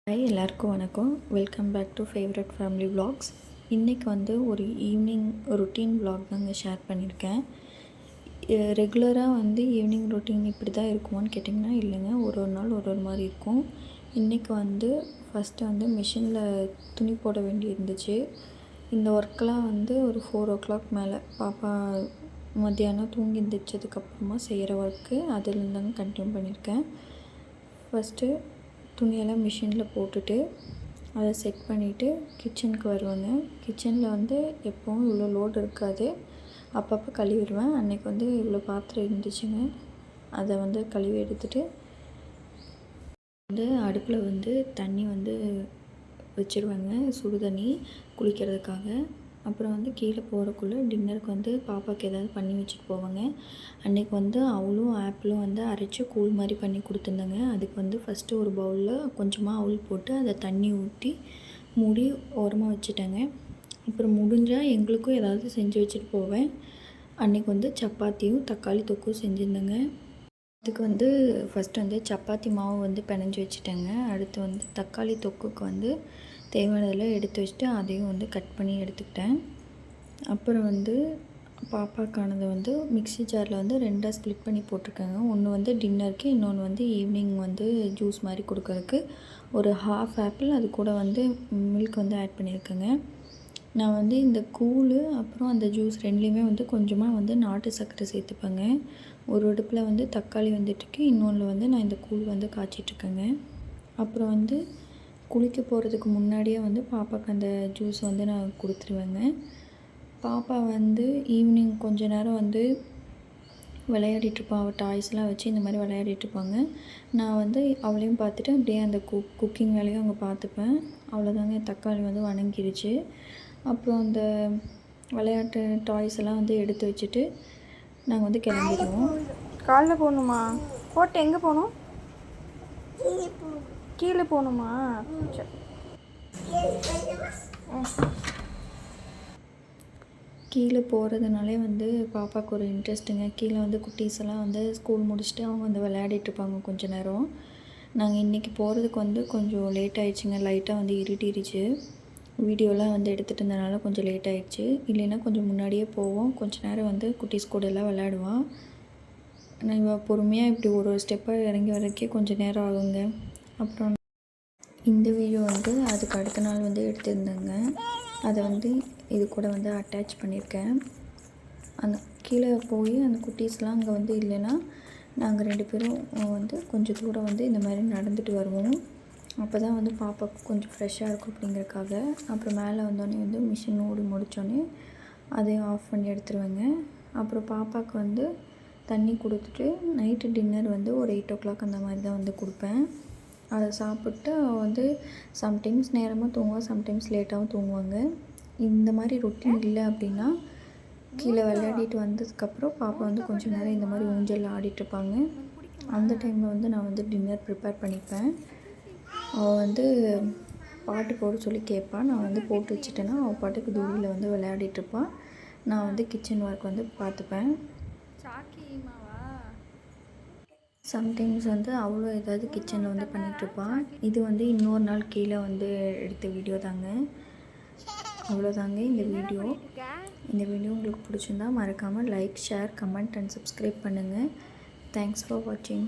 Hi எல்லாருக்கும் வணக்கம். Welcome back to favourite family vlogs. இன்றைக்கி வந்து ஒரு ஈவினிங் ரொட்டீன் விலாக் தாங்க ஷேர் பண்ணியிருக்கேன். ரெகுலராக வந்து ஈவினிங் ரொட்டீன் இப்படி தான் இருக்குமான்னு கேட்டிங்கன்னா இல்லைங்க, ஒரு நாள் ஒரு மாதிரி இருக்கும். இன்றைக்கி வந்து ஃபஸ்ட்டு வந்து மிஷினில் துணி போட வேண்டி இருந்துச்சு. இந்த ஒர்க்கெலாம் வந்து ஒரு 4 o'clock மேலே பாப்பா மத்தியானம் தூங்கி எந்திரிச்சதுக்கப்புறமா செய்கிற ஒர்க்கு அதுலேருந்து தாங்க கண்டினியூ பண்ணியிருக்கேன். ஃபஸ்ட்டு துணியெல்லாம் மிஷினில் போட்டுட்டு அதை செட் பண்ணிவிட்டு கிச்சனுக்கு வருவேங்க. கிச்சனில் வந்து எப்போவும் இவ்வளோ லோடு இருக்காது, அப்பப்போ கழுவிடுவேன். அன்றைக்கி வந்து இவ்வளோ பாத்திரம் இருந்துச்சுங்க, அதை வந்து கழுவி எடுத்துகிட்டு வந்து அடுப்பில் வந்து தண்ணி வந்து வச்சுருவேங்க, சுடு தண்ணி குளிக்கிறதுக்காக. அப்புறம் வந்து கீழே போகிறக்குள்ளே டின்னருக்கு வந்து பாப்பாவுக்கு ஏதாவது பண்ணி வச்சுட்டு போவாங்க. அன்றைக்கி வந்து அவளும் ஆப்பிளும் வந்து அரைச்சி கூழ் மாதிரி பண்ணி கொடுத்துருந்தேங்க. அதுக்கு வந்து ஃபஸ்ட்டு ஒரு பவுலில் கொஞ்சமாக அவள் போட்டு அதை தண்ணி ஊற்றி மூடி ஓரமாக வச்சுட்டேங்க. அப்புறம் முடிஞ்சால் எங்களுக்கும் ஏதாவது செஞ்சு வச்சுட்டு போவேன். அன்றைக்கி வந்து சப்பாத்தியும் தக்காளி தொக்கும் செஞ்சுருந்தேங்க. அதுக்கு வந்து ஃபஸ்ட்டு வந்து சப்பாத்தி மாவு வந்து பிணைஞ்சி வச்சுட்டேங்க. அடுத்து வந்து தக்காளி தொக்குக்கு வந்து தேவையானதெல்லாம் எடுத்து வச்சுட்டு அதையும் வந்து கட் பண்ணி எடுத்துக்கிட்டேன். அப்புறம் வந்து பாப்பாக்கானதை வந்து மிக்ஸி ஜாரில் வந்து 2ஆக ஸ்ப்ளிட் பண்ணி போட்டிருக்கேங்க. ஒன்று வந்து டின்னருக்கு, இன்னொன்று வந்து ஈவினிங் வந்து ஜூஸ் மாதிரி கொடுக்கறதுக்கு. ஒரு 1/2 ஆப்பிள் அது கூட வந்து மில்க் வந்து ஆட் பண்ணியிருக்கேங்க. நான் வந்து இந்த கூழ் அப்புறம் அந்த ஜூஸ் ரெண்டுலேயுமே வந்து கொஞ்சமாக வந்து நாட்டு சர்க்கரை சேர்த்துப்பேங்க. ஒரு அடுப்பில் வந்து தக்காளி வந்துட்டுருக்கு, இன்னொன்று வந்து நான் இந்த கூழ் வந்து காய்ச்சிட்ருக்கேங்க. அப்புறம் வந்து குளிக்க போகிறதுக்கு முன்னாடியே வந்து பாப்பாவுக்கு அந்த ஜூஸ் வந்து நான் கொடுத்துருவேங்க. பாப்பா வந்து ஈவினிங் கொஞ்ச நேரம் வந்து விளையாடிட்டுருப்பாள். அவள் டாய்ஸ்லாம் வச்சு இந்த மாதிரி விளையாடிட்டுருப்பாங்க. நான் வந்து அவளையும் பார்த்துட்டு அப்படியே அந்த குக்கிங் வேலையும் அங்கே பார்த்துப்பேன். அவ்வளோதாங்க, தக்காளி வந்து வணங்கிருச்சு. அப்புறம் அந்த விளையாட்டு டாய்ஸ் எல்லாம் வந்து எடுத்து வச்சுட்டு நாங்கள் வந்து கிளம்பிடுவோம். காலில் போகணுமா? போட்டு எங்கே போகணும்? கீழே போகணுமா? கீழே போகிறதுனாலே வந்து பாப்பாவுக்கு ஒரு இன்ட்ரெஸ்ட்டுங்க. கீழே வந்து குட்டீஸ் எல்லாம் வந்து ஸ்கூல் முடிச்சுட்டு அவங்க வந்து விளையாடிட்டுருப்பாங்க கொஞ்ச நேரம். நாங்கள் இன்றைக்கி போகிறதுக்கு வந்து கொஞ்சம் லேட் ஆகிடுச்சிங்க. லைட்டாக வந்து இருட்டிடுச்சு. வீடியோலாம் வந்து எடுத்துகிட்டு இருந்தனால கொஞ்சம் லேட் ஆகிடுச்சு. இல்லைன்னா கொஞ்சம் முன்னாடியே போவோம். கொஞ்ச நேரம் வந்து குட்டீஸ் கூட எல்லாம் விளையாடுவான். நான் இவள் பொறுமையாக இப்படி ஒரு ஸ்டெப்பாக இறங்கி வரக்கே கொஞ்சம் நேரம் ஆகுங்க. அப்புறம் இந்த வீடியோ வந்து அதுக்கு அடுத்த நாள் வந்து எடுத்திருந்தேங்க. அதை வந்து இது கூட வந்து அட்டாச் பண்ணியிருக்கேன். அந்த கீழே போய் அந்த குட்டீஸ்லாம் அங்கே வந்து இல்லைன்னா நாங்கள் 2 பேரும் வந்து கொஞ்சம் தூரம் வந்து இந்த மாதிரி நடந்துட்டு வருவோம். அப்போ தான் வந்து பாப்பாவுக்கு கொஞ்சம் ஃப்ரெஷ்ஷாக இருக்கும் அப்படிங்கிறக்காக. அப்புறம் மேலே வந்தோடனே வந்து மிஷின் ஓடி முடித்தோடனே அதையும் ஆஃப் பண்ணி எடுத்துருவேங்க. அப்புறம் பாப்பாவுக்கு வந்து தண்ணி கொடுத்துட்டு நைட்டு டின்னர் வந்து ஒரு 8 o'clock அந்த மாதிரி தான் வந்து கொடுப்பேன். அதை சாப்பிட்டு வந்து சம்டைம்ஸ் நேரமாக தூங்குவா, சம்டைம்ஸ் லேட்டாகவும் தூங்குவாங்க. இந்த மாதிரி ரொட்டீன் இல்லை அப்படின்னா கீழே விளையாடிட்டு வந்ததுக்கப்புறம் பாப்பா வந்து கொஞ்சம் நேரம் இந்த மாதிரி ஊஞ்சலில் ஆடிட்டுருப்பாங்க. அந்த டைமில் வந்து நான் வந்து டின்னர் ப்ரிப்பேர் பண்ணிப்பேன். அவள் வந்து பாட்டு போட சொல்லி கேட்பாள். நான் வந்து போட்டு வச்சுட்டேன்னா அவள் பாட்டுக்கு தூரியில் வந்து விளையாடிட்டுருப்பாள். நான் வந்து கிச்சன் ஒர்க் வந்து பார்த்துப்பேன். சம்டைம்ஸ் வந்து அவ்வளோ ஏதாவது கிச்சனில் வந்து பண்ணிகிட்ருப்பாள். இது வந்து இன்னொரு நாள் கீழே வந்து எடுத்த வீடியோ தாங்க. அவ்வளோதாங்க இந்த வீடியோ. இந்த வீடியோ உங்களுக்கு பிடிச்சிருந்தா மறக்காமல் like, share, comment and subscribe பண்ணுங்கள். தேங்க்ஸ் ஃபார் வாட்சிங்.